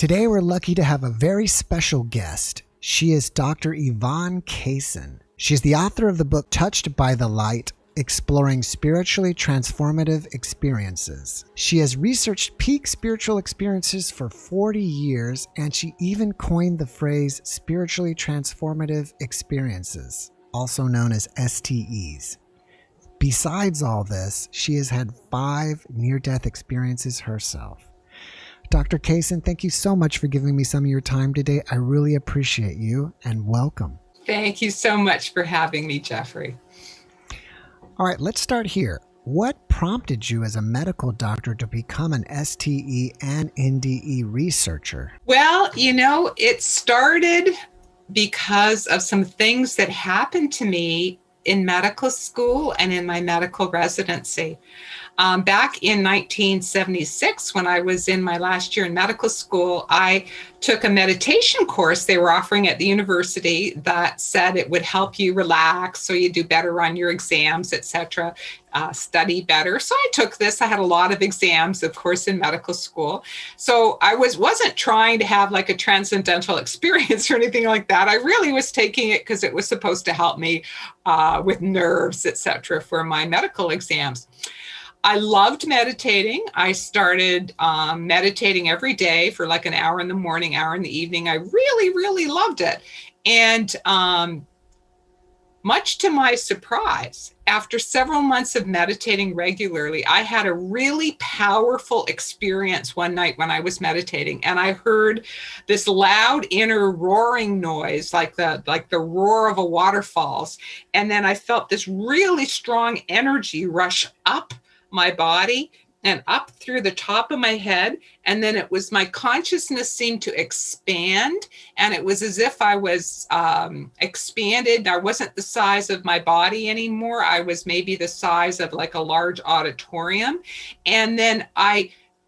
Today we're lucky to have a very special guest. She is Dr. Yvonne Kason. She's the author of the book Touched by the Light, Exploring Spiritually Transformative Experiences. She has researched peak spiritual experiences for 40 years, and she even coined the phrase spiritually transformative experiences, also known as STEs. Besides all this, she has had 5 near-death experiences herself. Dr. Kason, thank you so much for giving me some of your time today. I really appreciate you, and welcome. Thank you so much for having me, Jeffrey. All right, let's start here. What prompted you as a medical doctor to become an STE and NDE researcher? Well, it started because of some things that happened to me in medical school and in my medical residency. Back in 1976, when I was in my last year in medical school, I took a meditation course they were offering at the university that said it would help you relax so you do better on your exams, etc., study better. So I took this. I had a lot of exams, of course, in medical school. So I wasn't trying to have like a transcendental experience or anything like that. I really was taking it because it was supposed to help me with nerves, etc., for my medical exams. I loved meditating. I started meditating every day for like an hour in the morning, hour in the evening. I really, really loved it. And much to my surprise, after several months of meditating regularly, I had a really powerful experience one night when I was meditating, and I heard this loud inner roaring noise, like the roar of a waterfalls. And then I felt this really strong energy rush up my body and up through the top of my head. And then it was my consciousness seemed to expand, and it was as if I was expanded. I wasn't the size of my body anymore. I was maybe the size of like a large auditorium. And then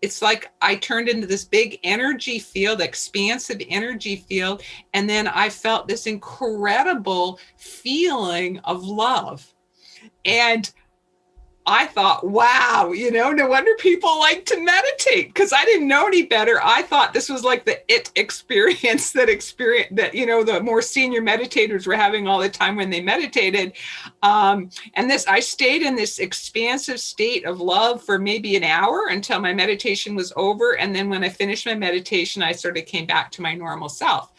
it's like I turned into this big energy field, expansive energy field. And then I felt this incredible feeling of love. And I thought, wow, no wonder people like to meditate, because I didn't know any better. I thought this was like the it experience that the more senior meditators were having all the time when they meditated. And I stayed in this expansive state of love for maybe an hour until my meditation was over. And then when I finished my meditation, I sort of came back to my normal self.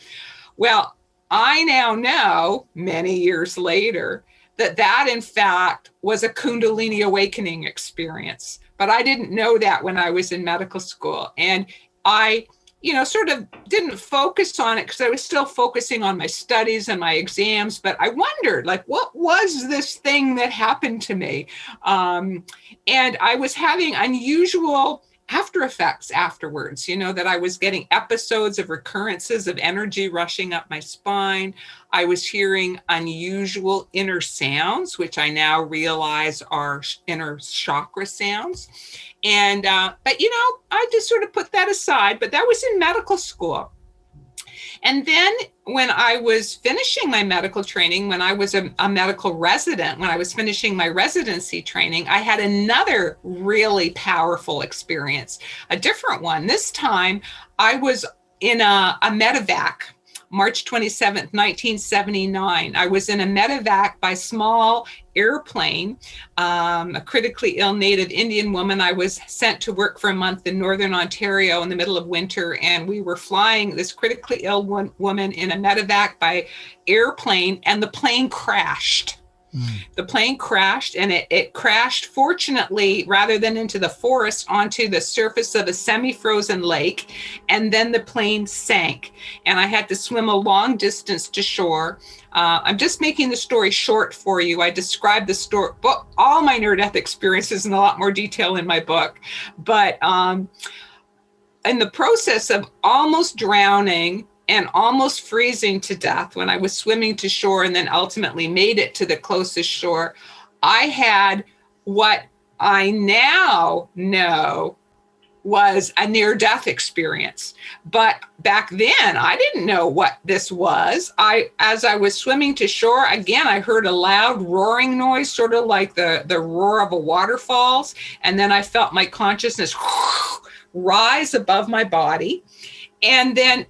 Well, I now know, many years later, that in fact was a kundalini awakening experience. But I didn't know that when I was in medical school. And I, sort of didn't focus on it because I was still focusing on my studies and my exams. But I wondered, what was this thing that happened to me? And I was having unusual after effects afterwards, that I was getting episodes of recurrences of energy rushing up my spine. I was hearing unusual inner sounds, which I now realize are inner chakra sounds. And, but I just sort of put that aside, but that was in medical school. And then when I was finishing my medical training, when I was a medical resident, when I was finishing my residency training, I had another really powerful experience, a different one. This time I was in a medevac, March 27th, 1979. I was in a medevac by small airplane, a critically ill Native Indian woman. I was sent to work for a month in Northern Ontario in the middle of winter, and we were flying this critically ill woman in a medevac by airplane, and the plane crashed. The plane crashed, and it crashed, fortunately, rather than into the forest, onto the surface of a semi-frozen lake, and then the plane sank, and I had to swim a long distance to shore. I'm just making the story short for you. I described the story, all my near-death experiences in a lot more detail in my book, but in the process of almost drowning and almost freezing to death when I was swimming to shore and then ultimately made it to the closest shore, I had what I now know was a near-death experience. But back then, I didn't know what this was. As I was swimming to shore, again, I heard a loud roaring noise, sort of like the roar of a waterfalls. And then I felt my consciousness rise above my body. And then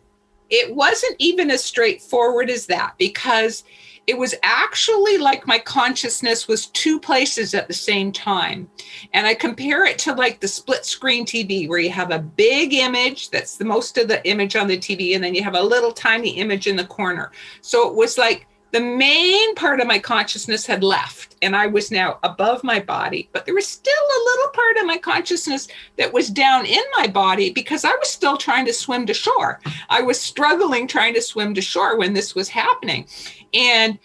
it wasn't even as straightforward as that, because it was actually like my consciousness was two places at the same time. And I compare it to like the split screen TV, where you have a big image that's the most of the image on the TV, and then you have a little tiny image in the corner. So it was like the main part of my consciousness had left, and I was now above my body, but there was still a little part of my consciousness that was down in my body, because I was still trying to swim to shore. I was struggling trying to swim to shore when this was happening. And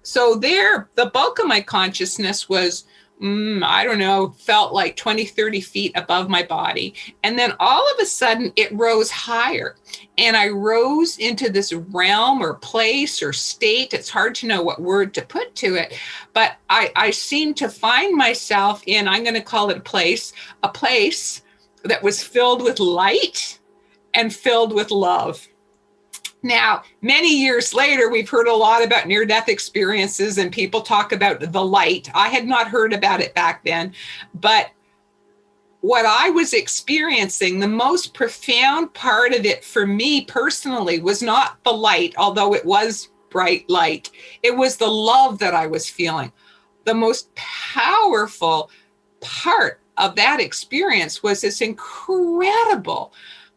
so there, the bulk of my consciousness was, I don't know, felt like 20, 30 feet above my body. And then all of a sudden it rose higher, and I rose into this realm or place or state. It's hard to know what word to put to it, but I seemed to find myself in, I'm going to call it a place that was filled with light and filled with love. Now, many years later, we've heard a lot about near-death experiences, and people talk about the light. I had not heard about it back then, but what I was experiencing, the most profound part of it for me personally was not the light, although it was bright light. It was the love that I was feeling. The most powerful part of that experience was this incredible,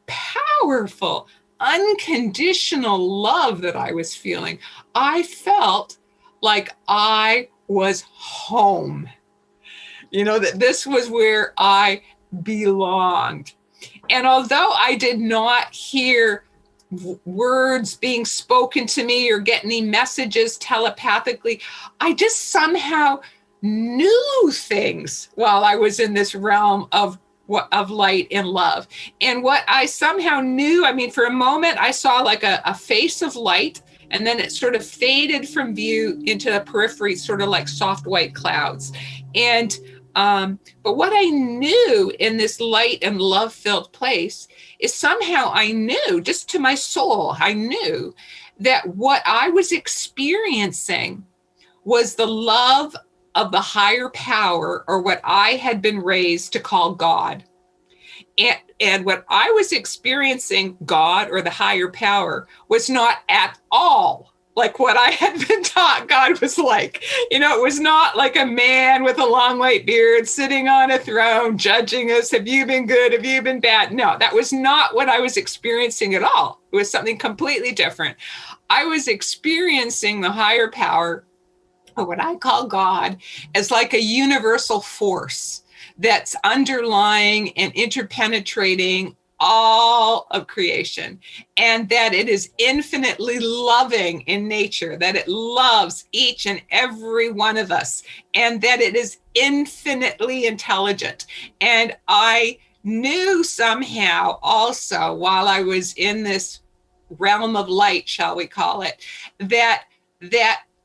powerful, unconditional love that I was feeling. I felt like I was home. You know, that this was where I belonged. And although I did not hear words being spoken to me or get any messages telepathically, I just somehow knew things while I was in this realm of light and love. And what I somehow knew, I mean, for a moment, I saw like a face of light, and then it sort of faded from view into the periphery, sort of like soft white clouds. And, but what I knew in this light and love-filled place is somehow I knew, just to my soul, I knew that what I was experiencing was the love of the higher power, or what I had been raised to call God. And what I was experiencing, God or the higher power, was not at all like what I had been taught God was like. You know, it was not like a man with a long white beard sitting on a throne judging us. Have you been good? Have you been bad? No, that was not what I was experiencing at all. It was something completely different. I was experiencing the higher power, or what I call God, as like a universal force that's underlying and interpenetrating all of creation, and that it is infinitely loving in nature, that it loves each and every one of us, and that it is infinitely intelligent. And I knew somehow also, while I was in this realm of light, shall we call it, that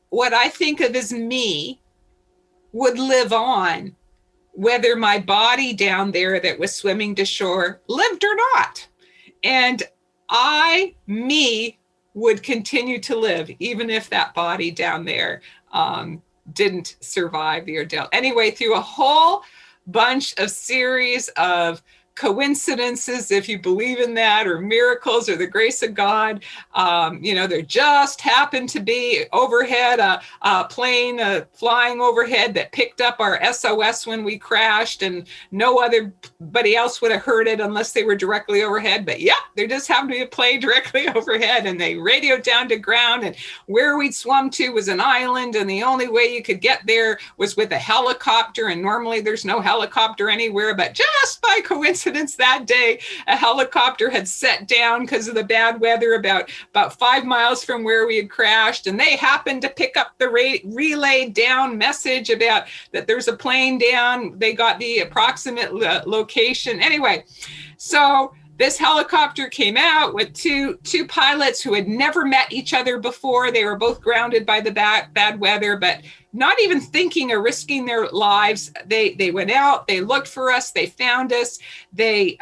what I think of as me would live on, whether my body down there that was swimming to shore lived or not. And me would continue to live, even if that body down there didn't survive the ordeal. Anyway, through a whole bunch of series of coincidences, if you believe in that, or miracles, or the grace of God. There just happened to be overhead a plane flying overhead that picked up our SOS when we crashed, and no otherybody else would have heard it unless they were directly overhead. But yeah, there just happened to be a plane directly overhead, and they radioed down to ground, and where we'd swum to was an island, and the only way you could get there was with a helicopter, and normally there's no helicopter anywhere, but just by coincidence that day, a helicopter had set down because of the bad weather about 5 miles from where we had crashed, and they happened to pick up the relayed down message about that there's a plane down. They got the approximate location. Anyway, so this helicopter came out with two pilots who had never met each other before. They were both grounded by the bad weather, but not even thinking of risking their lives. They went out, they looked for us, they found us. They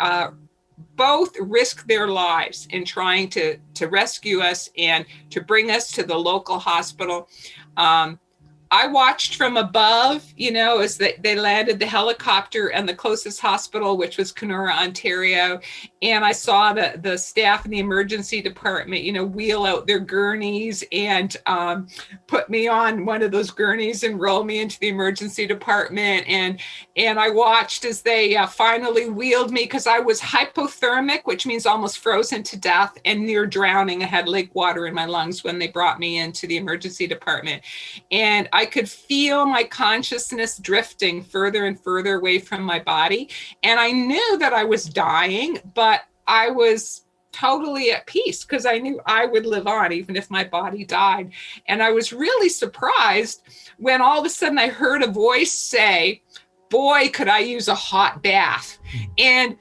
both risked their lives in trying to rescue us and to bring us to the local hospital. I watched from above, as they landed the helicopter and the closest hospital, which was Kenora, Ontario. And I saw the staff in the emergency department, wheel out their gurneys and put me on one of those gurneys and roll me into the emergency department. And I watched as they finally wheeled me, because I was hypothermic, which means almost frozen to death, and near drowning. I had lake water in my lungs when they brought me into the emergency department. And I could feel my consciousness drifting further and further away from my body. And I knew that I was dying, but I was totally at peace, because I knew I would live on even if my body died. And I was really surprised when all of a sudden I heard a voice say, "Boy, could I use a hot bath." And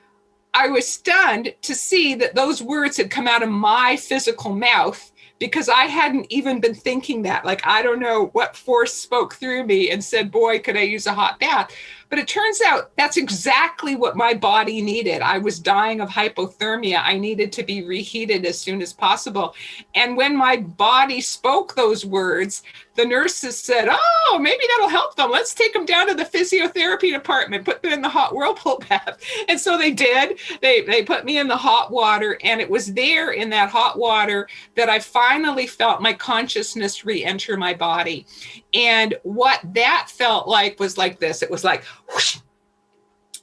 I was stunned to see that those words had come out of my physical mouth, because I hadn't even been thinking that. Like, I don't know what force spoke through me and said, "Boy, could I use a hot bath." But it turns out that's exactly what my body needed. I was dying of hypothermia. I needed to be reheated as soon as possible. And when my body spoke those words, the nurses said, "Oh, maybe that'll help them. Let's take them down to the physiotherapy department, put them in the hot whirlpool bath." And so they did. They put me in the hot water, and it was there in that hot water that I finally felt my consciousness re-enter my body. And what that felt like was like this. It was like, whoosh.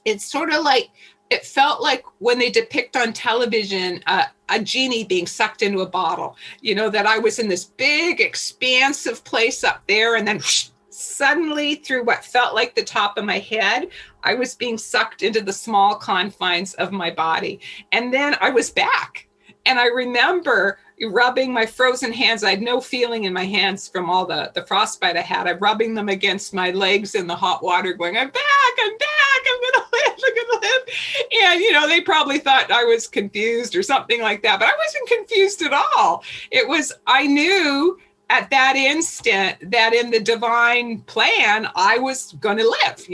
It's sort of like, it felt like when they depict on television a genie being sucked into a bottle, that I was in this big, expansive place up there. And then whoosh, suddenly, through what felt like the top of my head, I was being sucked into the small confines of my body. And then I was back. And I remember rubbing my frozen hands. I had no feeling in my hands from all the frostbite I had. I'm rubbing them against my legs in the hot water, going, "I'm back, I'm back, I'm going to live, I'm going to live." And, they probably thought I was confused or something like that, but I wasn't confused at all. I knew at that instant that in the divine plan, I was going to live,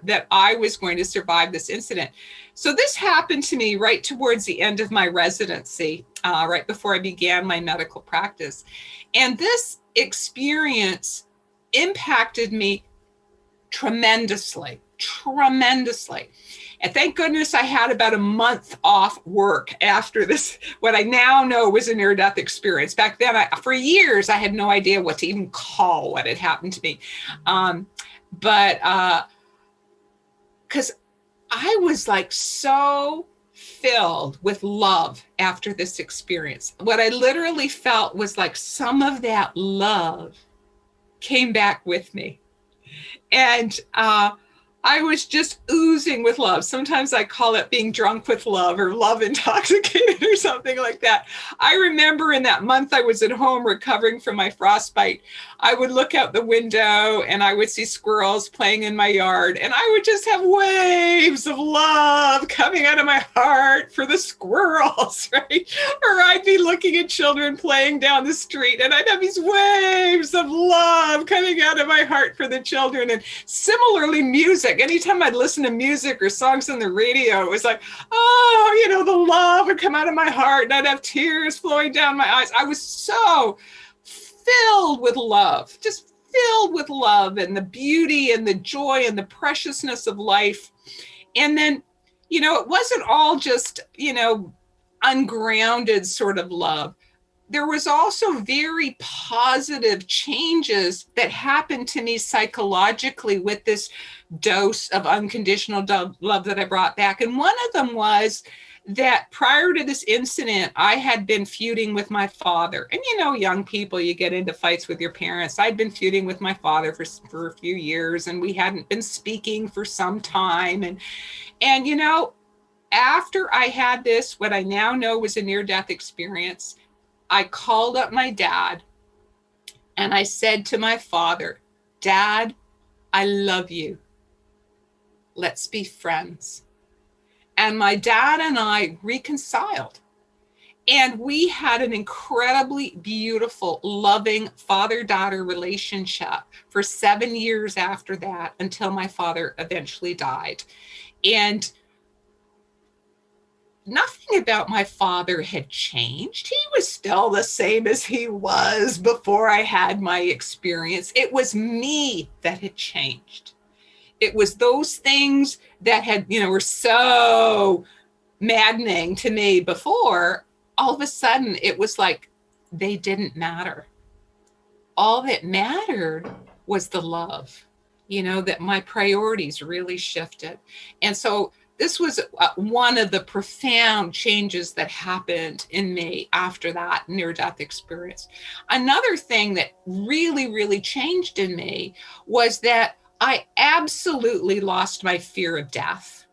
that I was going to survive this incident. So this happened to me right towards the end of my residency, right before I began my medical practice. And this experience impacted me tremendously. And thank goodness I had about a month off work after this, what I now know was a near-death experience. Back then, for years, I had no idea what to even call what had happened to me. Because I was like so filled with love after this experience. What I literally felt was like some of that love came back with me. And I was just oozing with love. Sometimes I call it being drunk with love or love intoxicated or something like that. I remember in that month I was at home recovering from my frostbite, I would look out the window and I would see squirrels playing in my yard, and I would just have waves of love coming out of my heart for the squirrels, right? Or I'd be looking at children playing down the street and I'd have these waves of love coming out of my heart for the children. And similarly, music. Anytime I'd listen to music or songs on the radio, it was like, oh, the love would come out of my heart and I'd have tears flowing down my eyes. I was so filled with love, just filled with love and the beauty and the joy and the preciousness of life. And then, it wasn't all just, ungrounded sort of love. There was also very positive changes that happened to me psychologically with this dose of unconditional love that I brought back. And one of them was that prior to this incident, I had been feuding with my father. And young people, you get into fights with your parents. I'd been feuding with my father for a few years, and we hadn't been speaking for some time. And after I had this, what I now know was a near-death experience, I called up my dad and I said to my father, "Dad, I love you. Let's be friends." And my dad and I reconciled. And we had an incredibly beautiful, loving father-daughter relationship for 7 years after that, until my father eventually died. And nothing about my father had changed. He was still the same as he was before I had my experience. It was me that had changed. It was those things that had, were so maddening to me before. All of a sudden, it was like they didn't matter. All that mattered was the love, that my priorities really shifted. And so this was one of the profound changes that happened in me after that near-death experience. Another thing that really, really changed in me was that I absolutely lost my fear of death.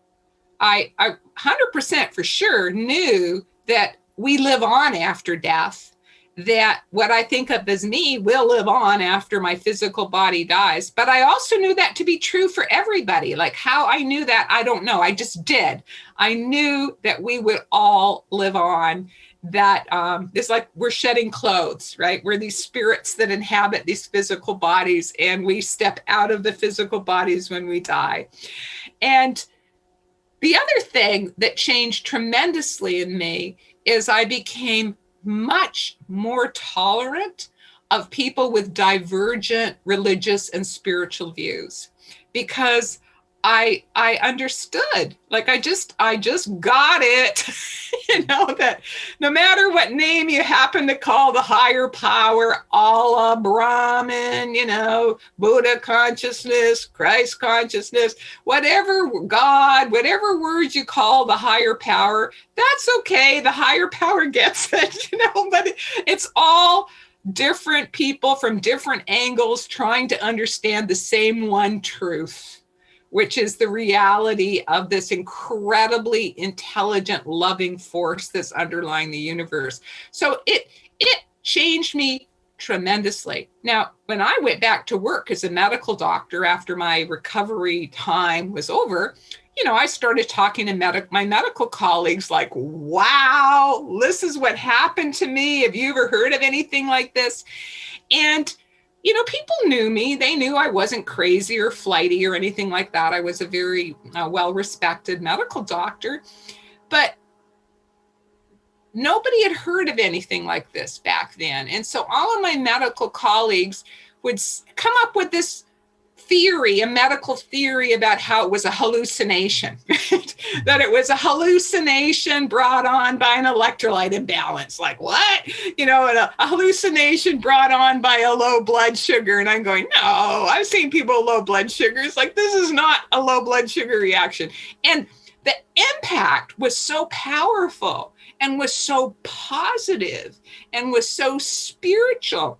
I 100% for sure knew that we live on after death, that what I think of as me will live on after my physical body dies. But I also knew that to be true for everybody. Like how I knew that, I don't know. I just did. I knew that we would all live on, that it's like we're shedding clothes, right? We're these spirits that inhabit these physical bodies, and we step out of the physical bodies when we die. And the other thing that changed tremendously in me is I became much more tolerant of people with divergent religious and spiritual views, because I understood, like I just got it, that no matter what name you happen to call the higher power, Allah, Brahman, Buddha consciousness, Christ consciousness, whatever God, whatever words you call the higher power, that's okay. The higher power gets it, but it's all different people from different angles trying to understand the same one truth, which is the reality of this incredibly intelligent, loving force that's underlying the universe. So it changed me tremendously. Now, when I went back to work as a medical doctor after my recovery time was over, I started talking to my medical colleagues like, wow, this is what happened to me. Have you ever heard of anything like this? And people knew me. They knew I wasn't crazy or flighty or anything like that. I was a very well-respected medical doctor, but nobody had heard of anything like this back then. And so all of my medical colleagues would come up with this theory, a medical theory about how it was a hallucination, that it was a hallucination brought on by an electrolyte imbalance. Like what? A hallucination brought on by a low blood sugar. And I'm going, no, I've seen people with low blood sugars. Like this is not a low blood sugar reaction. And the impact was so powerful and was so positive and was so spiritual.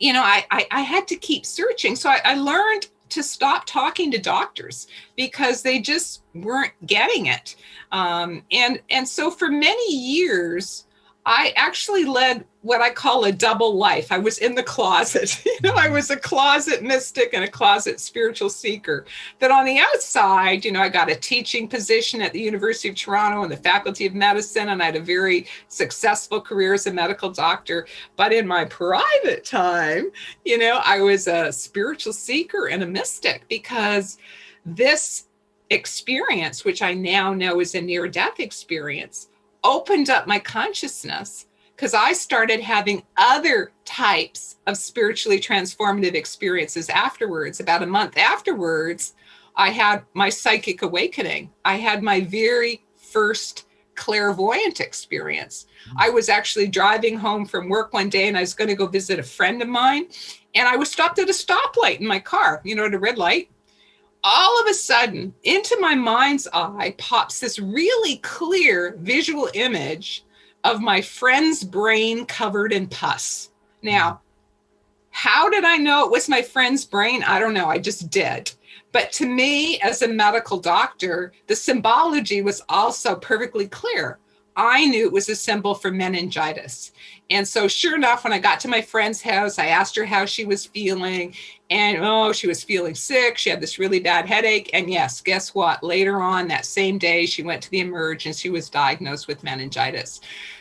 I had to keep searching. So I learned to stop talking to doctors because they just weren't getting it. And so for many years, I actually led what I call a double life. I was in the closet. I was a closet mystic and a closet spiritual seeker. That on the outside, I got a teaching position at the University of Toronto in the Faculty of Medicine, and I had a very successful career as a medical doctor. But in my private time, I was a spiritual seeker and a mystic, because this experience, which I now know is a near-death experience, opened up my consciousness, because I started having other types of spiritually transformative experiences afterwards. About a month afterwards, I had my psychic awakening. I had my very first clairvoyant experience. I was actually driving home from work one day, and I was going to go visit a friend of mine, and I was stopped at a stoplight in my car, at a red light. All of a sudden, into my mind's eye pops this really clear visual image of my friend's brain covered in pus. Now, how did I know it was my friend's brain? I don't know. I just did. But to me, as a medical doctor, the symbology was also perfectly clear. I knew it was a symbol for meningitis. And so sure enough, when I got to my friend's house, I asked her how she was feeling. And she was feeling sick. She had this really bad headache. And yes, guess what? Later on that same day, she went to the Emerge and she was diagnosed with meningitis.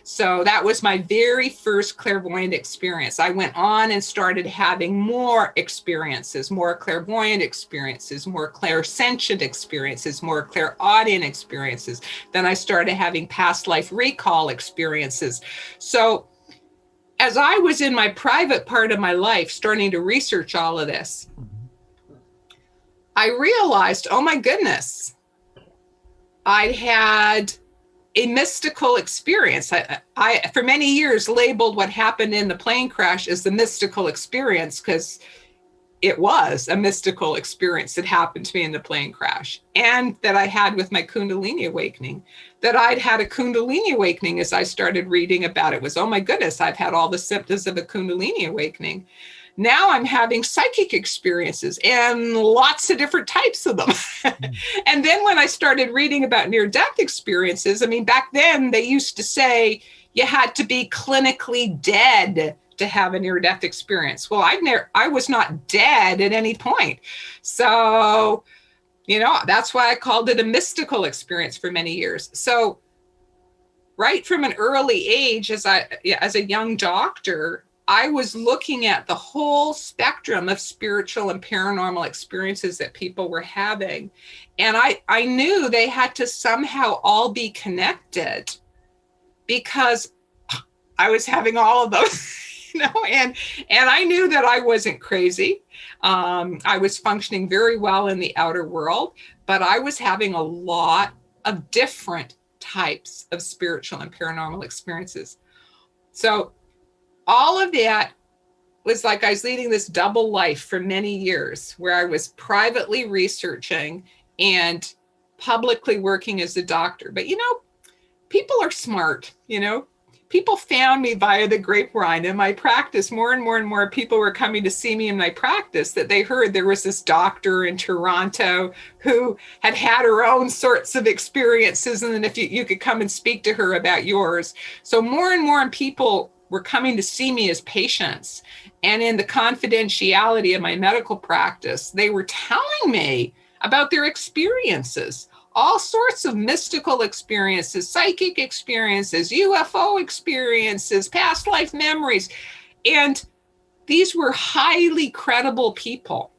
So that was my very first clairvoyant experience. I went on and started having more experiences, more clairvoyant experiences, more clairsentient experiences, more clairaudient experiences. Then I started having past life recall experiences. So as I was in my private part of my life starting to research all of this, I realized, oh my goodness, I had a mystical experience. I for many years labeled what happened in the plane crash as the mystical experience, because it was a mystical experience that happened to me in the plane crash, and that I had with my kundalini awakening. That I'd had a kundalini awakening as I started reading about it was, oh my goodness, I've had all the symptoms of a kundalini awakening. Now I'm having psychic experiences and lots of different types of them. And then when I started reading about near-death experiences, I mean, back then they used to say you had to be clinically dead to have a near-death experience. Well, I was not dead at any point. So, that's why I called it a mystical experience for many years. So right from an early age, as a young doctor, I was looking at the whole spectrum of spiritual and paranormal experiences that people were having. And I knew they had to somehow all be connected, because I was having all of those, and I knew that I wasn't crazy. I was functioning very well in the outer world, but I was having a lot of different types of spiritual and paranormal experiences. So all of that was like I was leading this double life for many years, where I was privately researching and publicly working as a doctor. But, people are smart, People found me via the grapevine in my practice. More and more and more people were coming to see me in my practice, that they heard there was this doctor in Toronto who had her own sorts of experiences, and then if you could come and speak to her about yours. So more and more people were coming to see me as patients. And in the confidentiality of my medical practice, they were telling me about their experiences, all sorts of mystical experiences, psychic experiences, UFO experiences, past life memories. And these were highly credible people.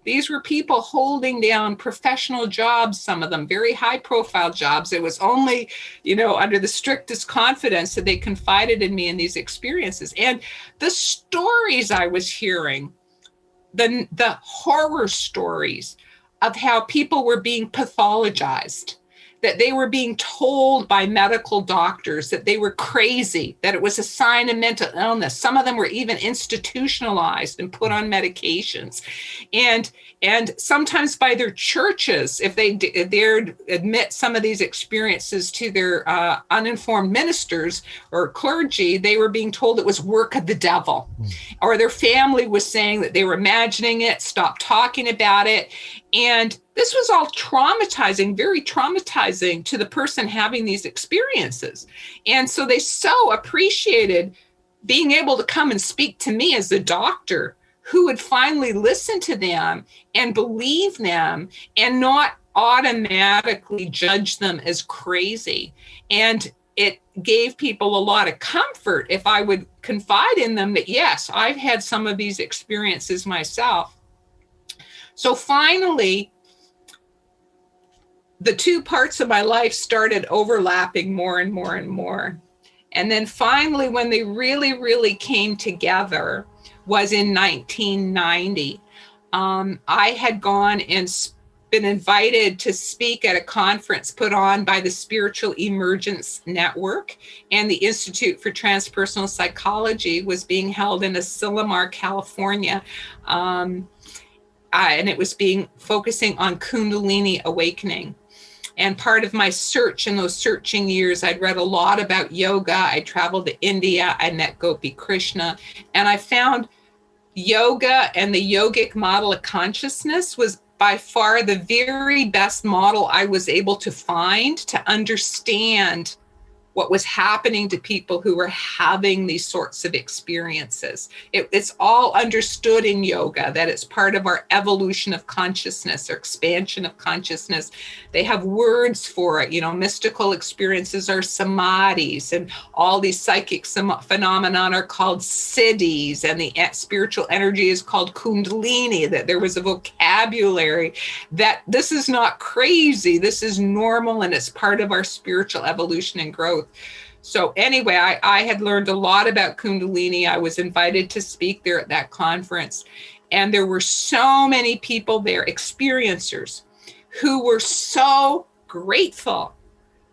These were people holding down professional jobs, some of them very high profile jobs. It was only, under the strictest confidence that they confided in me in these experiences. And the stories I was hearing, the horror stories of how people were being pathologized, that they were being told by medical doctors that they were crazy, that it was a sign of mental illness. Some of them were even institutionalized and put on medications. And sometimes by their churches, if they dared admit some of these experiences to their uninformed ministers or clergy, they were being told it was work of the devil. Or their family was saying that they were imagining it, stop talking about it. And this was all traumatizing, very traumatizing to the person having these experiences. And so they so appreciated being able to come and speak to me as a doctor who would finally listen to them and believe them and not automatically judge them as crazy. And it gave people a lot of comfort if I would confide in them that, yes, I've had some of these experiences myself. So finally, the two parts of my life started overlapping more and more and more. And then finally, when they really, really came together was in 1990. I had gone and been invited to speak at a conference put on by the Spiritual Emergence Network, and the Institute for Transpersonal Psychology was being held in Asilomar, California. And it was focusing on kundalini awakening. And part of my search in those searching years, I'd read a lot about yoga. I traveled to India. I met Gopi Krishna. And I found yoga and the yogic model of consciousness was by far the very best model I was able to find to understand what was happening to people who were having these sorts of experiences. It's all understood in yoga that it's part of our evolution of consciousness or expansion of consciousness. They have words for it. Mystical experiences are samadhis, and all these psychic phenomenon are called siddhis, and the spiritual energy is called kundalini, that there was a vocabulary that this is not crazy. This is normal, and it's part of our spiritual evolution and growth. So anyway, I had learned a lot about kundalini. I was invited to speak there at that conference, and there were so many people there, experiencers, who were so grateful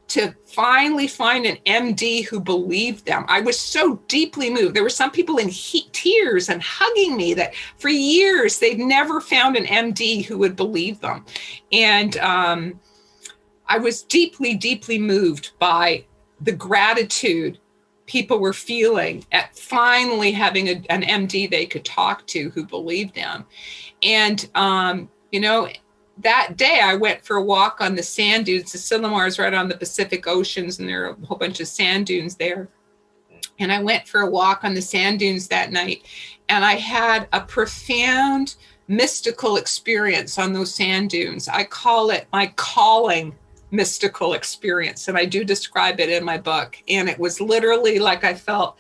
to finally find an MD who believed them. I was so deeply moved. There were some people in tears and hugging me that for years they'd never found an MD who would believe them. And I was deeply, deeply moved by the gratitude people were feeling at finally having an MD they could talk to who believed them. And, that day I went for a walk on the sand dunes. The Sillamar is right on the Pacific Oceans, and there are a whole bunch of sand dunes there. And I went for a walk on the sand dunes that night, and I had a profound mystical experience on those sand dunes. I call it my calling mystical experience, and I do describe it in my book. And it was literally like I felt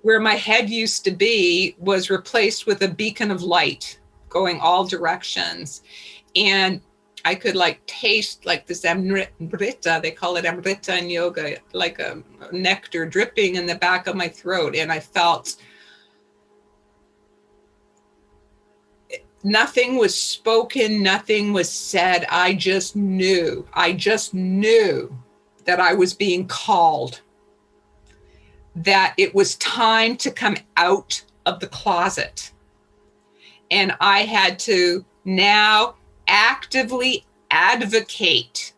where my head used to be was replaced with a beacon of light going all directions. And I could taste this amrita, they call it amrita in yoga, like a nectar dripping in the back of my throat. And I felt nothing was spoken, nothing was said. I just knew that I was being called, that it was time to come out of the closet. And I had to now actively advocate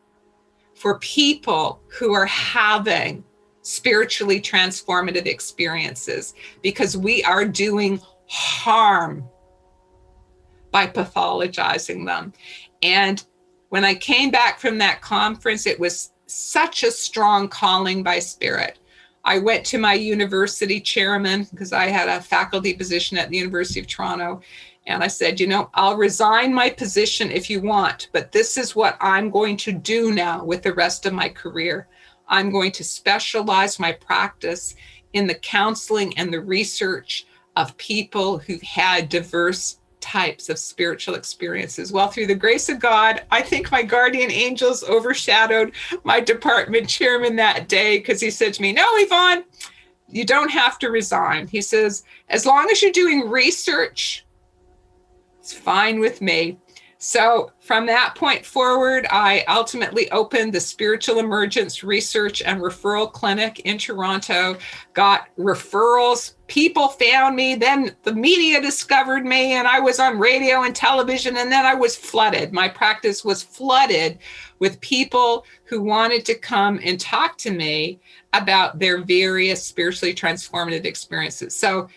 for people who are having spiritually transformative experiences, because we are doing harm by pathologizing them. And when I came back from that conference, it was such a strong calling by spirit. I went to my university chairman, because I had a faculty position at the University of Toronto. And I said, I'll resign my position if you want, but this is what I'm going to do now with the rest of my career. I'm going to specialize my practice in the counseling and the research of people who've had diverse types of spiritual experiences. Well, through the grace of God, I think my guardian angels overshadowed my department chairman that day, because he said to me, "No, Yvonne, you don't have to resign." He says, "As long as you're doing research, it's fine with me." So from that point forward, I ultimately opened the Spiritual Emergence Research and Referral Clinic in Toronto, got referrals. People found me. Then the media discovered me, and I was on radio and television, and then I was flooded. My practice was flooded with people who wanted to come and talk to me about their various spiritually transformative experiences. So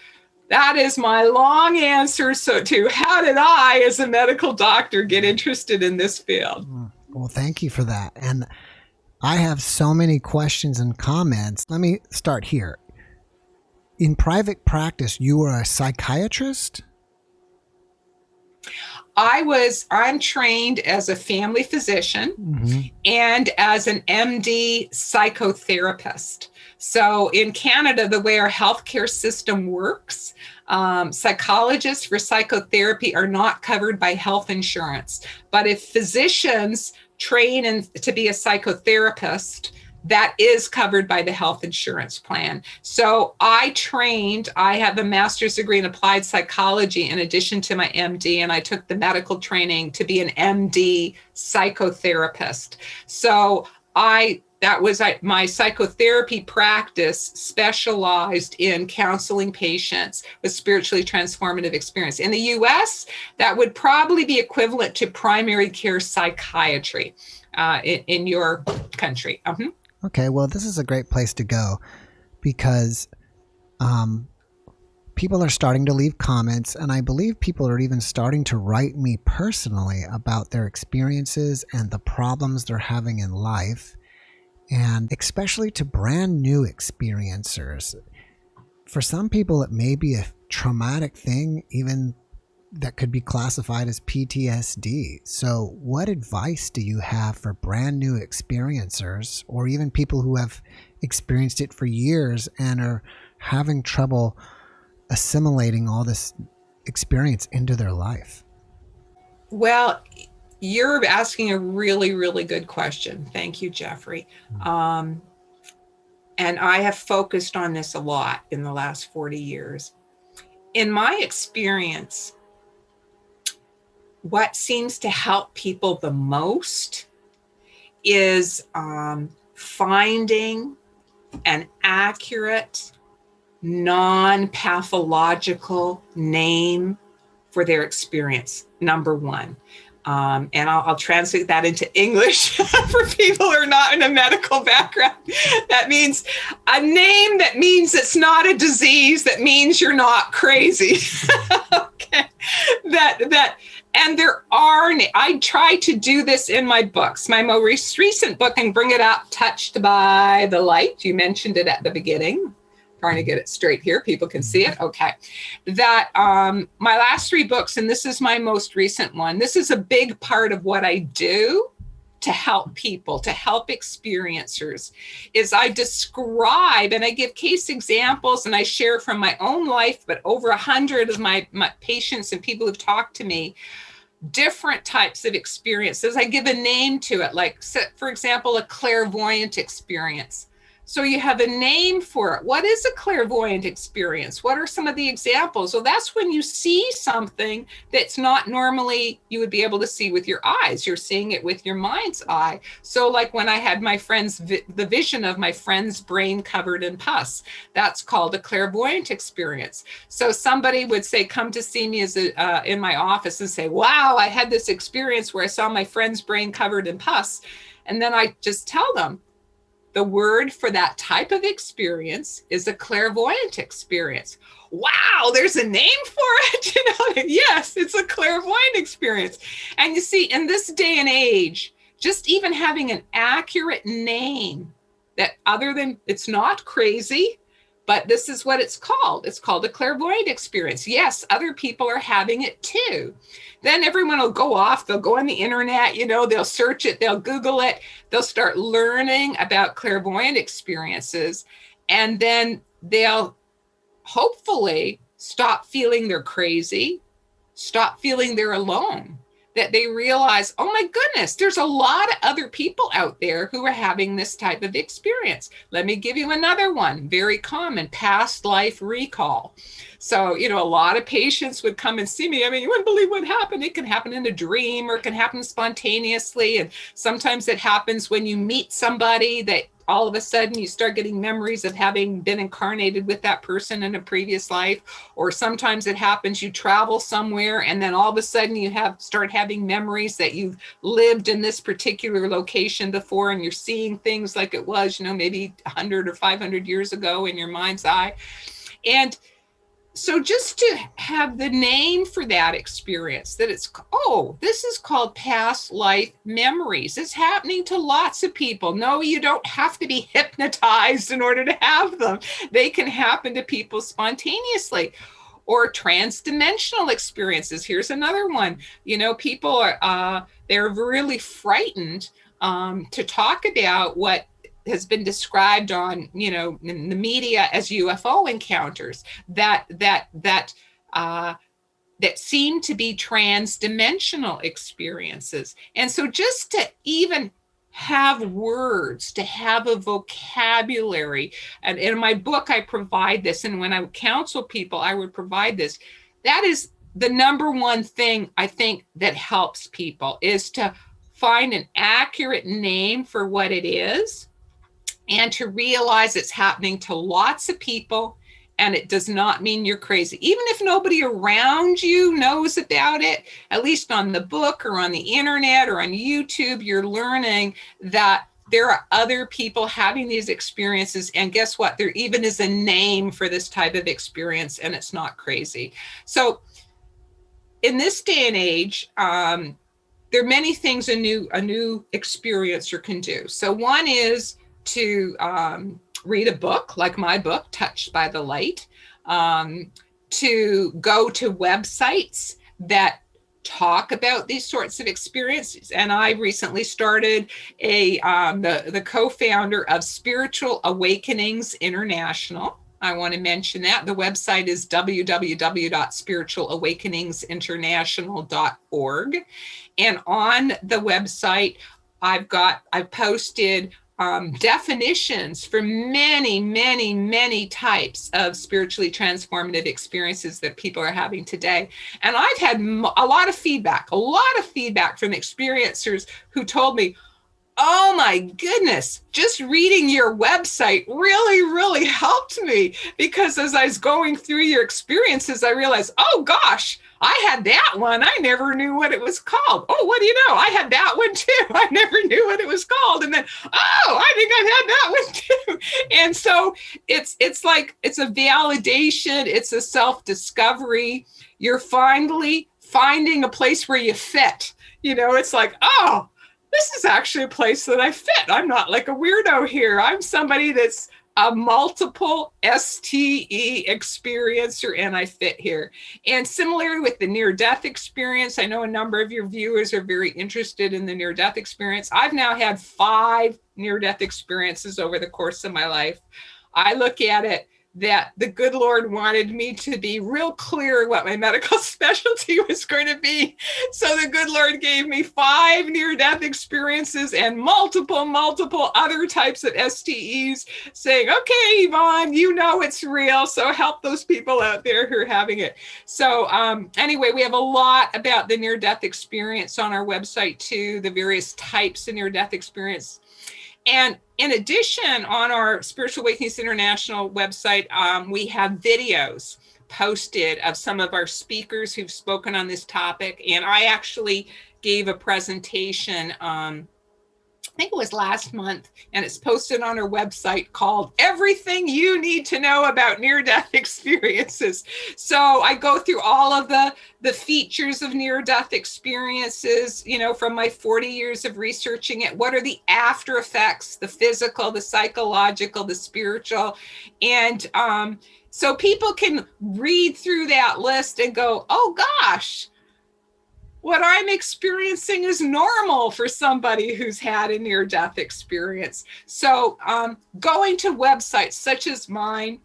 that is my long answer to how did I, as a medical doctor, get interested in this field? Well, thank you for that. And I have so many questions and comments. Let me start here. In private practice, you were a psychiatrist? I'm trained as a family physician and as an MD psychotherapist. So in Canada, the way our healthcare system works, psychologists for psychotherapy are not covered by health insurance. But if physicians train to be a psychotherapist, that is covered by the health insurance plan. So I have a master's degree in applied psychology in addition to my MD, and I took the medical training to be an MD psychotherapist. So my psychotherapy practice specialized in counseling patients with spiritually transformative experience. In the US, that would probably be equivalent to primary care psychiatry in your country. Okay, well, this is a great place to go because people are starting to leave comments, and I believe people are even starting to write me personally about their experiences and the problems they're having in life. And especially to brand new experiencers. For some people, it may be a traumatic thing, even that could be classified as PTSD. So, what advice do you have for brand new experiencers, or even people who have experienced it for years and are having trouble assimilating all this experience into their life? Well, you're asking a really, really good question. Thank you, Jeffrey. And I have focused on this a lot in the last 40 years. In my experience, what seems to help people the most is finding an accurate, non-pathological name for their experience, number one. And I'll translate that into English for people who are not in a medical background. That means a name that means it's not a disease, that means you're not crazy. Okay. And there are, I try to do this in my books. My most recent book, and Bring It Up, Touched by the Light. You mentioned it at the beginning. Trying to get it straight here. People can see it. Okay. That my last 3 books, and this is my most recent one, this is a big part of what I do to help people, to help experiencers, is I describe and I give case examples and I share from my own life, but over 100 of my patients and people who've talked to me, different types of experiences. I give a name to it, like, for example, a clairvoyant experience. So you have a name for it. What is a clairvoyant experience? What are some of the examples? Well, that's when you see something that's not normally you would be able to see with your eyes. You're seeing it with your mind's eye. So like when I had my friend's, the vision of my friend's brain covered in pus, that's called a clairvoyant experience. So somebody would say, come to see me as in my office and say, wow, I had this experience where I saw my friend's brain covered in pus. And then I just tell them, the word for that type of experience is a clairvoyant experience. Wow, there's a name for it. Yes, it's a clairvoyant experience. And you see, in this day and age, just even having an accurate name that other than, it's not crazy, but this is what it's called. It's called a clairvoyant experience. Yes, other people are having it too. Then everyone will go off, they'll go on the internet, they'll search it, they'll Google it, they'll start learning about clairvoyant experiences, and then they'll hopefully stop feeling they're crazy, stop feeling they're alone, that they realize, oh my goodness, there's a lot of other people out there who are having this type of experience. Let me give you another one, very common, past life recall. So, a lot of patients would come and see me. I mean, you wouldn't believe what happened. It can happen in a dream or it can happen spontaneously. And sometimes it happens when you meet somebody that all of a sudden you start getting memories of having been incarnated with that person in a previous life. Or sometimes it happens, you travel somewhere and then all of a sudden you start having memories that you've lived in this particular location before and you're seeing things like it was, maybe 100 or 500 years ago in your mind's eye. And so just to have the name for that experience, that it's, this is called past life memories. It's happening to lots of people. No, you don't have to be hypnotized in order to have them. They can happen to people spontaneously. Or transdimensional experiences. Here's another one. People are, they're really frightened to talk about what has been described on, in the media as UFO encounters that seem to be transdimensional experiences. And so just to even have words, to have a vocabulary, and in my book, I provide this. And when I would counsel people, I would provide this. That is the number one thing I think that helps people, is to find an accurate name for what it is, and to realize it's happening to lots of people, and it does not mean you're crazy. Even if nobody around you knows about it, at least on the book or on the internet or on YouTube, you're learning that there are other people having these experiences. And guess what? There even is a name for this type of experience, and it's not crazy. So in this day and age, there are many things a new experiencer can do. So one is to read a book like my book, Touched by the Light, to go to websites that talk about these sorts of experiences. And I recently started the co-founder of Spiritual Awakenings International. I want to mention that. The website is www.spiritualawakeningsinternational.org. And on the website, I've posted definitions for many, many, many types of spiritually transformative experiences that people are having today. And I've had a lot of feedback from experiencers who told me, oh my goodness, just reading your website really, really helped me, because as I was going through your experiences, I realized, oh gosh, I had that one. I never knew what it was called. Oh, what do you know? I had that one too. I never knew what it was called. And then, oh, I think I've had that one too. And so it's like, it's a validation. It's a self-discovery. You're finally finding a place where you fit. It's like, oh, this is actually a place that I fit. I'm not like a weirdo here. I'm somebody that's a multiple STE experiencer, and I fit here. And similarly with the near-death experience, I know a number of your viewers are very interested in the near-death experience. I've now had 5 near-death experiences over the course of my life. I look at it that the good Lord wanted me to be real clear what my medical specialty was going to be. So the good Lord gave me 5 near-death experiences and multiple other types of STEs, saying, okay, Yvonne, it's real. So help those people out there who are having it. So anyway, we have a lot about the near-death experience on our website too, the various types of near-death experience. And in addition, on our Spiritual Awakenings International website, we have videos posted of some of our speakers who've spoken on this topic. And I actually gave a presentation, I think it was last month, and it's posted on our website called Everything You Need to Know About Near-Death Experiences. So I go through all of the features of near-death experiences, from my 40 years of researching it. What are the after effects, the physical, the psychological, the spiritual? And so people can read through that list and go, oh gosh, what I'm experiencing is normal for somebody who's had a near-death experience. So going to websites such as mine,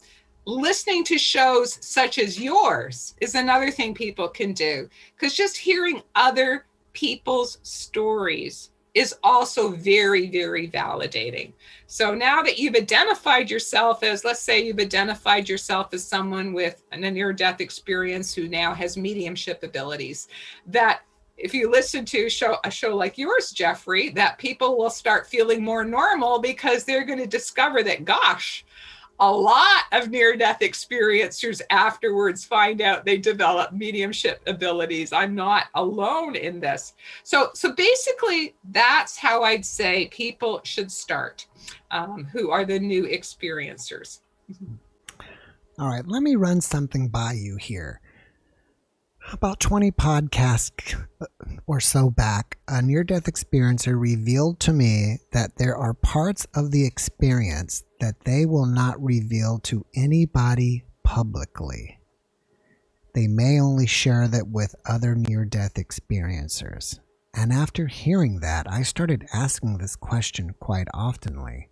listening to shows such as yours is another thing people can do, because just hearing other people's stories is also very, very validating. So now that you've identified yourself as, let's say you've identified yourself as someone with a near-death experience who now has mediumship abilities, that if you listen to a show like yours, Jeffrey, that people will start feeling more normal, because they're going to discover that, gosh, a lot of near-death experiencers afterwards find out they develop mediumship abilities. I'm not alone in this. So basically, that's how I'd say people should start, who are the new experiencers. All right, let me run something by you here. About 20 podcasts or so back, a near-death experiencer revealed to me that there are parts of the experience that they will not reveal to anybody publicly. They may only share that with other near-death experiencers. And after hearing that, I started asking this question quite oftenly.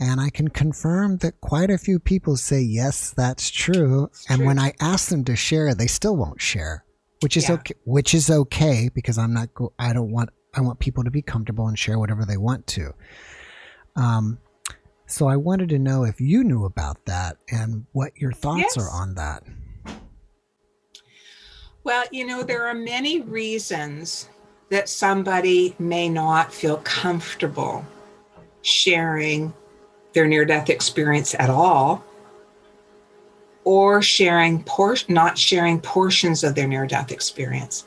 And I can confirm that quite a few people say, yes, that's true. And when I ask them to share, they still won't share, which is okay. Which is okay, because I want people to be comfortable and share whatever they want to. So I wanted to know if you knew about that and what your thoughts are on that. Well, there are many reasons that somebody may not feel comfortable sharing their near-death experience at all, or not sharing portions of their near-death experience.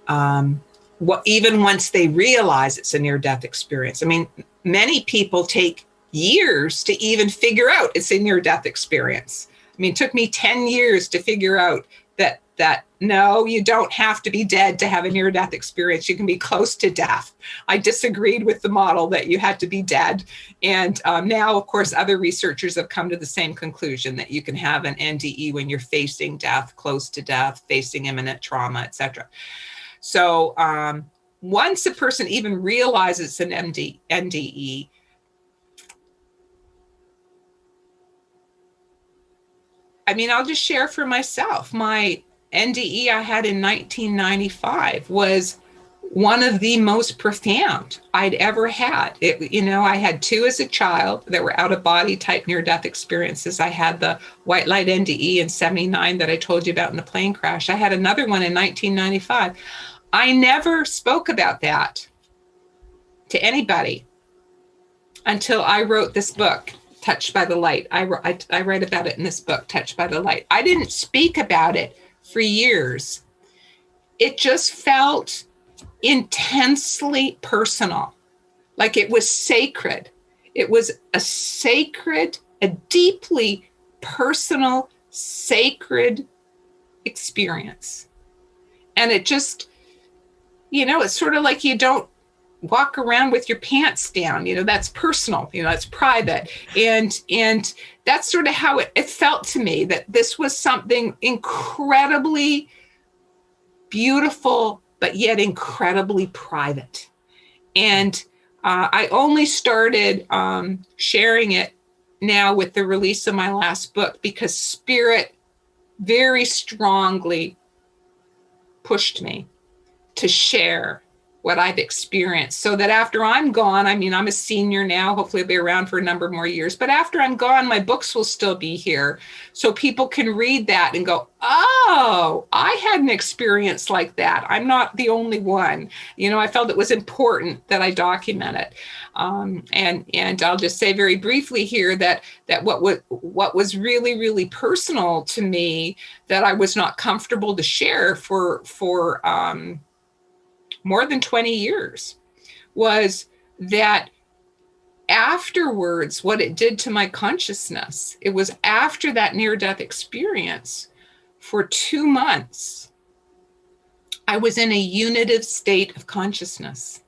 Even once they realize it's a near-death experience. I mean, many people take years to even figure out it's a near-death experience. I mean, it took me 10 years to figure out that that no, you don't have to be dead to have a near-death experience. You can be close to death. I disagreed with the model that you had to be dead. And now, of course, other researchers have come to the same conclusion that you can have an NDE when you're facing death, close to death, facing imminent trauma, etc. So once a person even realizes an NDE, I mean, I'll just share for myself. My NDE I had in 1995 was one of the most profound I'd ever had. I had 2 as a child that were out-of-body type near-death experiences. I had the white light NDE in 79 that I told you about in the plane crash. I had another one in 1995. I never spoke about that to anybody until I wrote this book, Touched by the Light. I write about it in this book, Touched by the Light. I didn't speak about it for years. It just felt intensely personal, like it was sacred. It was a deeply personal, sacred experience. And it just, it's sort of like you don't walk around with your pants down, that's personal, that's private. And that's sort of how it felt to me, that this was something incredibly beautiful, but yet incredibly private. And I only started sharing it now with the release of my last book, because Spirit very strongly pushed me to share what I've experienced, so that after I'm gone, I'm a senior now, hopefully I'll be around for a number more years, but after I'm gone, my books will still be here. So people can read that and go, oh, I had an experience like that. I'm not the only one. I felt it was important that I document it. And I'll just say very briefly here that what was really, really personal to me, that I was not comfortable to share for more than 20 years, was that afterwards, what it did to my consciousness, it was after that near-death experience, for 2 months, I was in a unitive state of consciousness.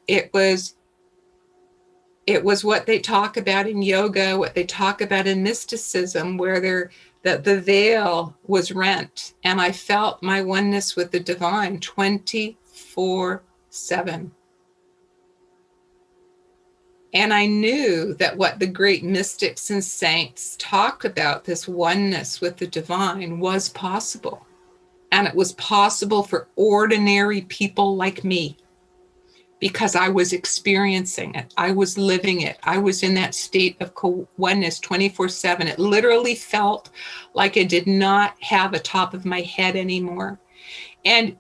It was what they talk about in yoga, what they talk about in mysticism, where the veil was rent, and I felt my oneness with the divine 24/7. And I knew that what the great mystics and saints talk about, this oneness with the divine, was possible. And it was possible for ordinary people like me, because I was experiencing it. I was living it. I was in that state of oneness 24/7. It literally felt like I did not have a top of my head anymore. And,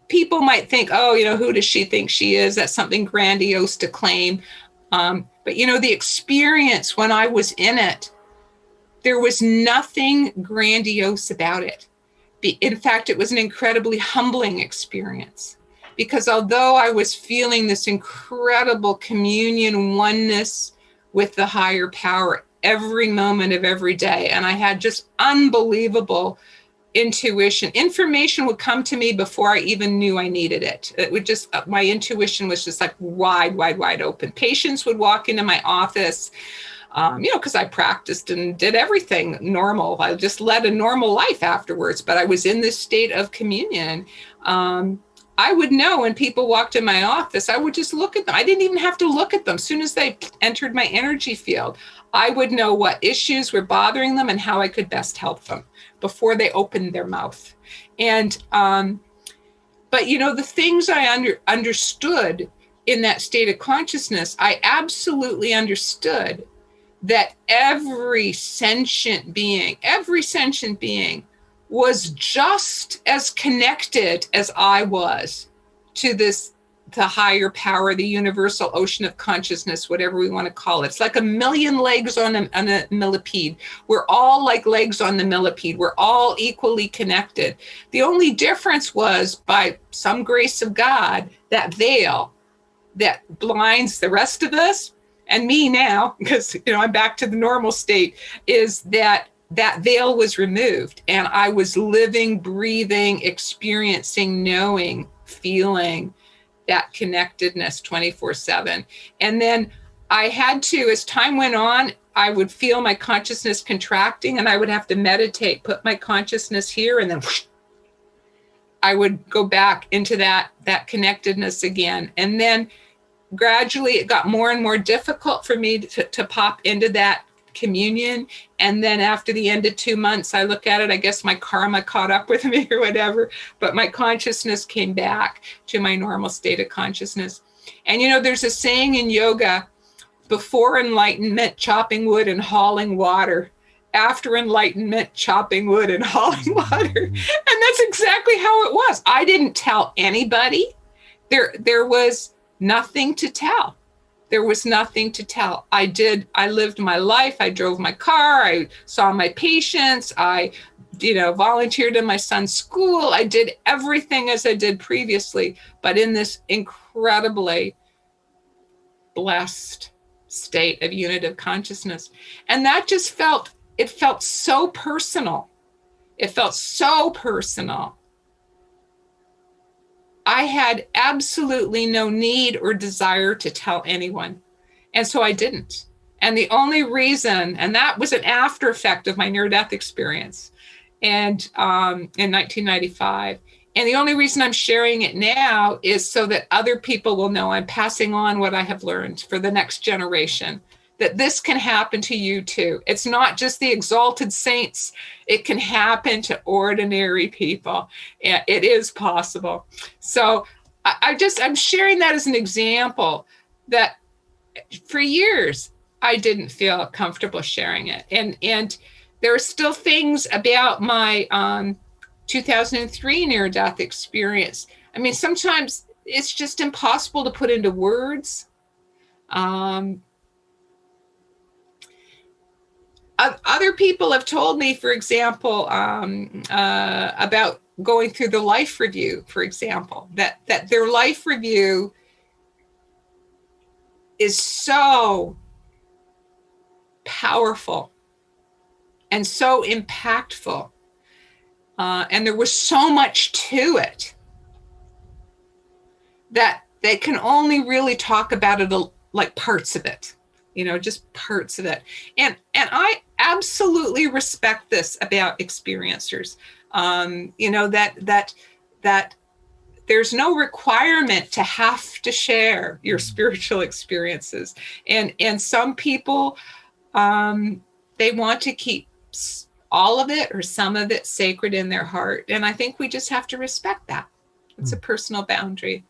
people might think, oh, who does she think she is? That's something grandiose to claim. But, the experience when I was in it, there was nothing grandiose about it. In fact, it was an incredibly humbling experience. Because although I was feeling this incredible communion, oneness with the higher power every moment of every day, and I had just unbelievable intuition. Information would come to me before I even knew I needed it. It would just, my intuition was just like wide open. Patients would walk into my office, because I practiced and did everything normal. I just led a normal life afterwards, but I was in this state of communion. I would know when people walked in my office, I would just look at them. I didn't even have to look at them. As soon as they entered my energy field, I would know what issues were bothering them and how I could best help them before they opened their mouth. And, but the things I understood in that state of consciousness, I absolutely understood that every sentient being was just as connected as I was to the higher power, the universal ocean of consciousness, whatever we want to call it. It's like a million legs on a millipede. We're all like legs on the millipede. We're all equally connected. The only difference was, by some grace of God, that veil that blinds the rest of us, and me now, because I'm back to the normal state, is that that veil was removed, and I was living, breathing, experiencing, knowing, feeling that connectedness 24/7. And then I had to, as time went on, I would feel my consciousness contracting, and I would have to meditate, put my consciousness here, and then whoosh, I would go back into that connectedness again. And then gradually it got more and more difficult for me to pop into that communion. And then after the end of 2 months, I look at it, I guess my karma caught up with me or whatever, but my consciousness came back to my normal state of consciousness. And there's a saying in yoga: before enlightenment, chopping wood and hauling water; after enlightenment, chopping wood and hauling water. And that's exactly how it was. I didn't tell anybody. There was nothing to tell. There was nothing to tell. I lived my life. I drove my car. I saw my patients. I, volunteered in my son's school. I did everything as I did previously, but in this incredibly blessed state of unitive consciousness. And that just felt so personal. It felt so personal. I had absolutely no need or desire to tell anyone. And so I didn't. And the only reason, and that was an after effect of my near-death experience and in 1995. And the only reason I'm sharing it now is so that other people will know I'm passing on what I have learned for the next generation, that this can happen to you too. It's not just the exalted saints. It can happen to ordinary people. And it is possible. So I'm sharing that as an example that for years, I didn't feel comfortable sharing it. And there are still things about my 2003 near-death experience. I mean, sometimes it's just impossible to put into words. Other people have told me, for example, about going through the life review, for example, that their life review is so powerful and so impactful. And there was so much to it that they can only really talk about it like parts of it. Just parts of it. And I absolutely respect this about experiencers. That there's no requirement to have to share your spiritual experiences. And some people, they want to keep all of it or some of it sacred in their heart. And I think we just have to respect that. It's a personal boundary.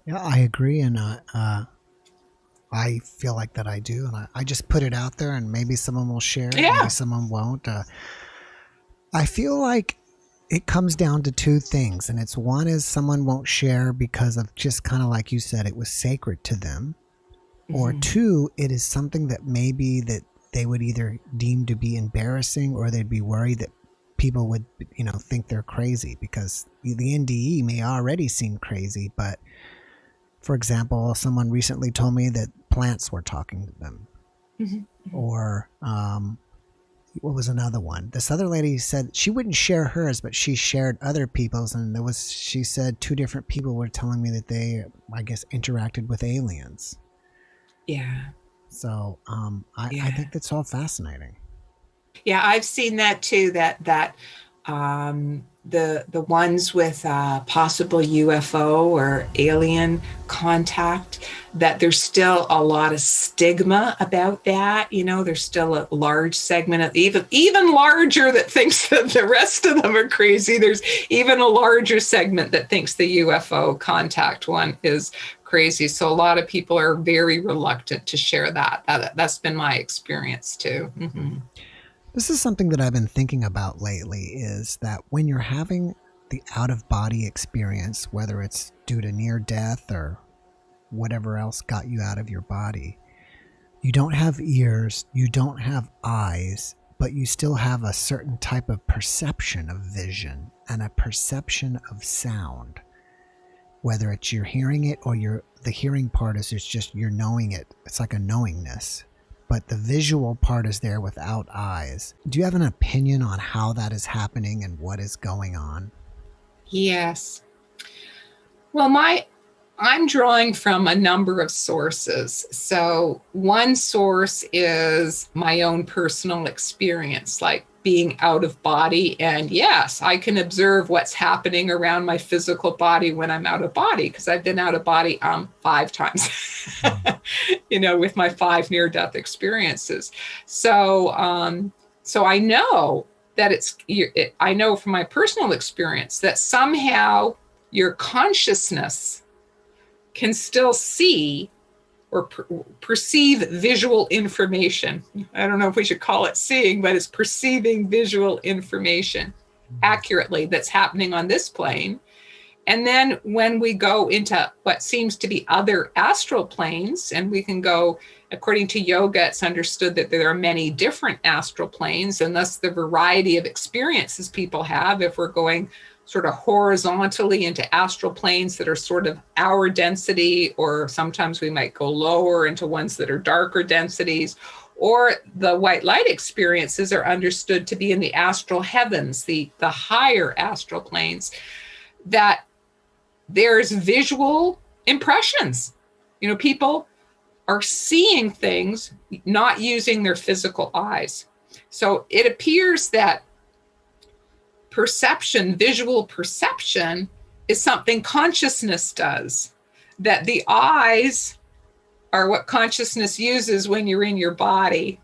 Yeah, I agree. And I feel like that I do, and I just put it out there, and maybe someone will share, maybe someone won't. I feel like it comes down to two things, and it's one is someone won't share because of just kind of like you said, it was sacred to them, or two, it is something that maybe that they would either deem to be embarrassing, or they'd be worried that people would, think they're crazy, because the NDE may already seem crazy, but for example, someone recently told me that plants were talking to them. Or what was another one? This other lady said she wouldn't share hers, but she shared other people's, and she said 2 different people were telling me that they, I guess, interacted with aliens. Yeah. So I think that's all fascinating. Yeah, I've seen that too, that the ones with possible UFO or alien contact, that there's still a lot of stigma about that. There's still a large segment of even larger that thinks that the rest of them are crazy. There's even a larger segment that thinks the UFO contact one is crazy. So a lot of people are very reluctant to share that. That's been my experience too. This is something that I've been thinking about lately, is that when you're having the out-of-body experience, whether it's due to near death or whatever else got you out of your body, you don't have ears, you don't have eyes, but you still have a certain type of perception of vision and a perception of sound. Whether it's you're hearing it or the hearing part is it's just you're knowing it. It's like a knowingness. but the visual part is there without eyes. Do you have an opinion on how that is happening and what is going on? Yes. Well, I'm drawing from a number of sources. So one source is my own personal experience, like being out of body. And yes, I can observe what's happening around my physical body when I'm out of body, because I've been out of body 5 times, with my 5 near-death experiences. So, so I know that I know from my personal experience that somehow your consciousness can still see or perceive visual information. I don't know if we should call it seeing, but it's perceiving visual information accurately that's happening on this plane. And then when we go into what seems to be other astral planes, and we can go, according to yoga, it's understood that there are many different astral planes, and thus the variety of experiences people have. If we're going sort of horizontally into astral planes that are sort of our density, or sometimes we might go lower into ones that are darker densities, or the white light experiences are understood to be in the astral heavens, the higher astral planes, that there's visual impressions. People are seeing things, not using their physical eyes. So it appears that perception, visual perception, is something consciousness does, that the eyes are what consciousness uses when you're in your body,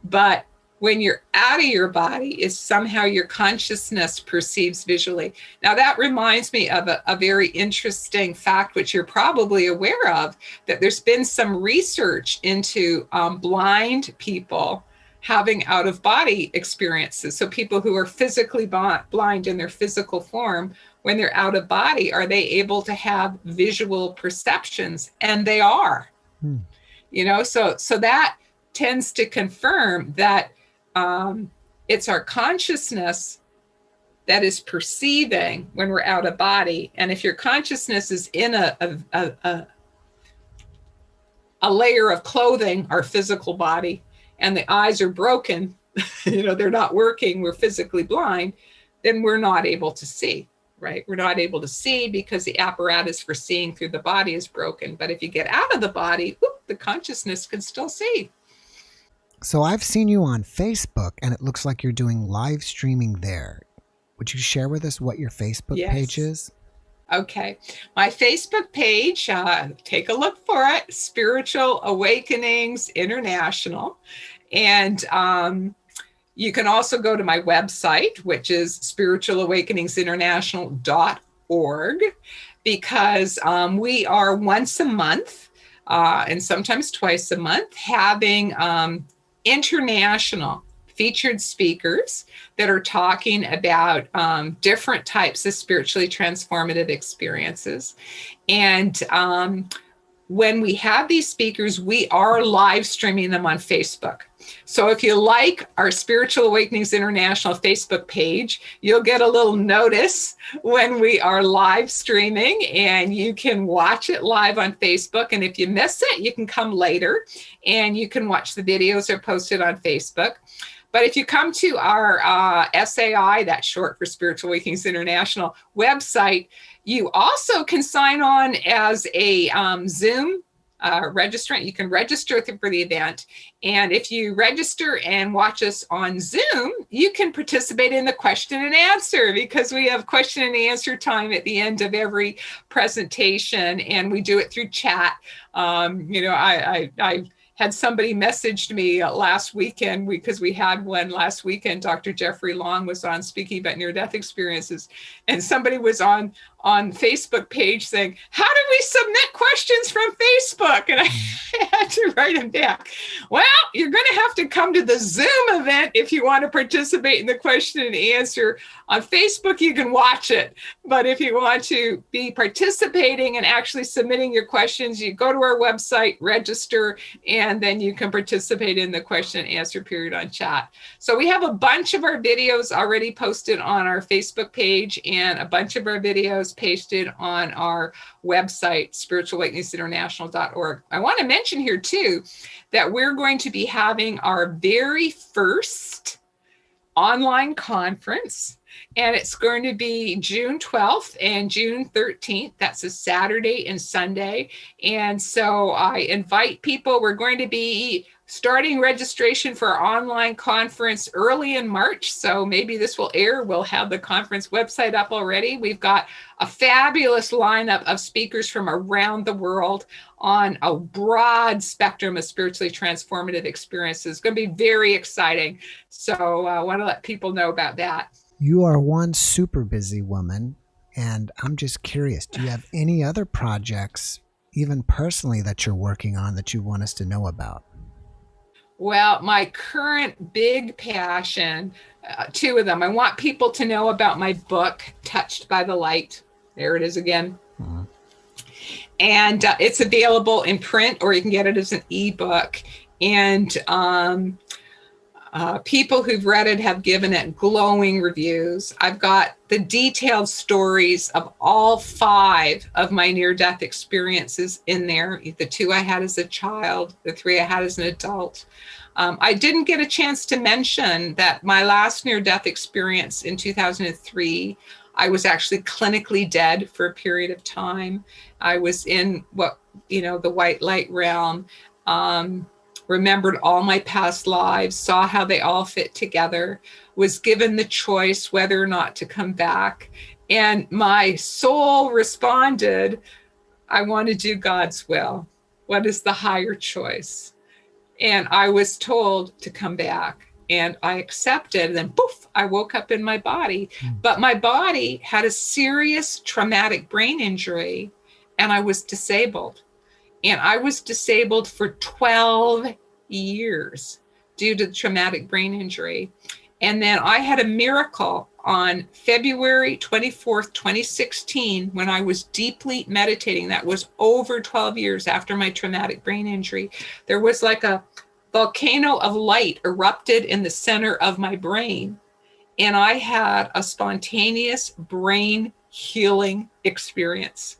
but when you're out of your body is somehow your consciousness perceives visually. Now that reminds me of a very interesting fact, which you're probably aware of, that there's been some research into blind people having out-of-body experiences. So people who are physically blind in their physical form, when they're out of body, are they able to have visual perceptions? And they are. So that tends to confirm that it's our consciousness that is perceiving when we're out of body. And if your consciousness is in a layer of clothing, our physical body, and the eyes are broken, they're not working, we're physically blind, then we're not able to see, right? We're not able to see because the apparatus for seeing through the body is broken. But if you get out of the body, the consciousness can still see. So I've seen you on Facebook, and it looks like you're doing live streaming there. Would you share with us what your Facebook page is? Okay. My Facebook page, take a look for it, Spiritual Awakenings International. And you can also go to my website, which is spiritualawakeningsinternational.org, because we are once a month and sometimes twice a month having international featured speakers that are talking about different types of spiritually transformative experiences. And when we have these speakers, we are live streaming them on Facebook. So if you like our Spiritual Awakenings International Facebook page, you'll get a little notice when we are live streaming, and you can watch it live on Facebook. And if you miss it, you can come later and you can watch the videos that are posted on Facebook. But if you come to our SAI, that's short for Spiritual Awakenings International website, you also can sign on as a Zoom registrant. You can register for the event. And if you register and watch us on Zoom, you can participate in the question and answer, because we have question and answer time at the end of every presentation, and we do it through chat. I had somebody messaged me last weekend, because we had one last weekend. Dr. Jeffrey Long was on speaking about near-death experiences, and somebody was on Facebook page saying, how do we submit questions from Facebook? And I had to write him back. Well, you're going to have to come to the Zoom event if you want to participate in the question and answer. On Facebook, you can watch it. But if you want to be participating and actually submitting your questions, you go to our website, register, and then you can participate in the question and answer period on chat. So we have a bunch of our videos already posted on our Facebook page, and a bunch of our videos details pasted on our website, spiritualawakeningsinternational.org. I want to mention here too that we're going to be having our very first online conference, and it's going to be June 12th and June 13th. That's a Saturday and Sunday. And so I invite people. We're going to be starting registration for our online conference early in March. So maybe this will air. We'll have the conference website up already. We've got a fabulous lineup of speakers from around the world on a broad spectrum of spiritually transformative experiences. It's going to be very exciting. So I want to let people know about that. You are one super busy woman, and I'm just curious, do you have any other projects, even personally, that you're working on that you want us to know about? Well, my current big passion, two of them. I want people to know about my book, Touched by the Light. There it is again. Mm-hmm. And it's available in print, or you can get it as an ebook. And people who've read it have given it glowing reviews. I've got the detailed stories of all 5 of my near-death experiences in there. The 2 I had as a child, the 3 I had as an adult. I didn't get a chance to mention that my last near-death experience in 2003, I was actually clinically dead for a period of time. I was in the white light realm, remembered all my past lives, saw how they all fit together, was given the choice whether or not to come back. And my soul responded, I want to do God's will. What is the higher choice? And I was told to come back, and I accepted, and then poof, I woke up in my body. But my body had a serious traumatic brain injury, and I was disabled. And I was disabled for 12 years due to the traumatic brain injury. And then I had a miracle on February 24th, 2016, when I was deeply meditating. That was over 12 years after my traumatic brain injury. There was like a volcano of light erupted in the center of my brain. And I had a spontaneous brain healing experience.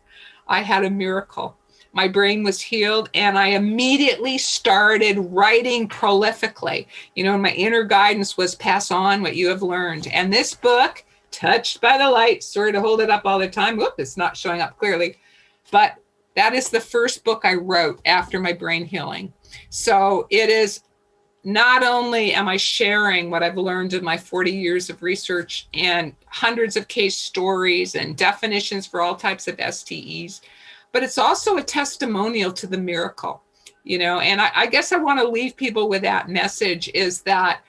I had a miracle. My brain was healed, and I immediately started writing prolifically. My inner guidance was pass on what you have learned. And this book, Touched by the Light, sorry to hold it up all the time. Whoop, it's not showing up clearly. But that is the first book I wrote after my brain healing. So it is not only am I sharing what I've learned in my 40 years of research and hundreds of case stories and definitions for all types of STEs, but it's also a testimonial to the miracle, and I guess I want to leave people with that message is that,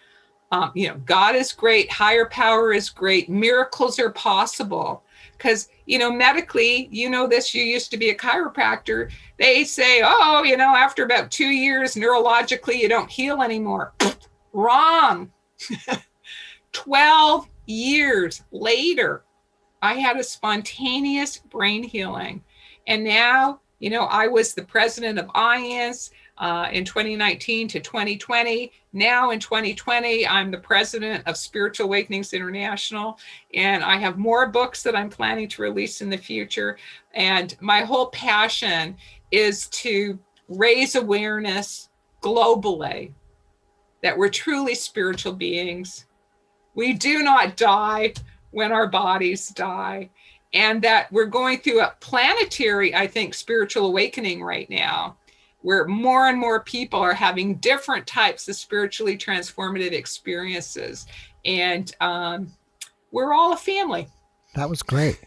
God is great. Higher power is great. Miracles are possible because, medically, this, you used to be a chiropractor. They say, after about 2 years, neurologically, you don't heal anymore. Wrong. 12 years later, I had a spontaneous brain healing. And now, I was the president of IANS in 2019 to 2020. Now in 2020, I'm the president of Spiritual Awakenings International. And I have more books that I'm planning to release in the future. And my whole passion is to raise awareness globally that we're truly spiritual beings. We do not die when our bodies die. And that we're going through a planetary, I think, spiritual awakening right now, where more and more people are having different types of spiritually transformative experiences. And we're all a family. That was great.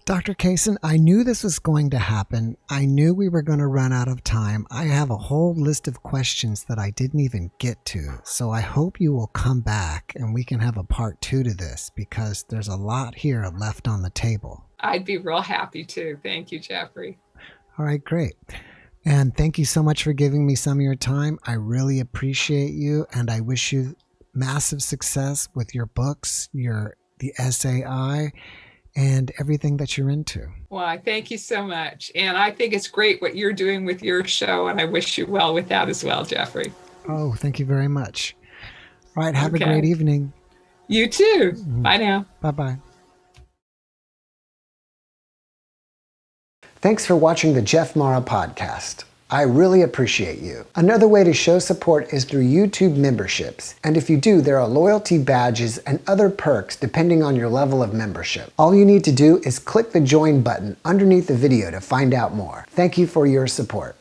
Dr. Kason, I knew this was going to happen. I knew we were going to run out of time. I have a whole list of questions that I didn't even get to. So I hope you will come back and we can have a part 2 to this because there's a lot here left on the table. I'd be real happy to. Thank you, Jeffrey. All right, great. And thank you so much for giving me some of your time. I really appreciate you, and I wish you massive success with your books, the SAI, and everything that you're into. Well, I thank you so much. And I think it's great what you're doing with your show, and I wish you well with that as well, Jeffrey. Oh, thank you very much. All right, have a great evening. You too. Bye now. Bye-bye. Thanks for watching the Jeff Mara podcast. I really appreciate you. Another way to show support is through YouTube memberships. And if you do, there are loyalty badges and other perks depending on your level of membership. All you need to do is click the join button underneath the video to find out more. Thank you for your support.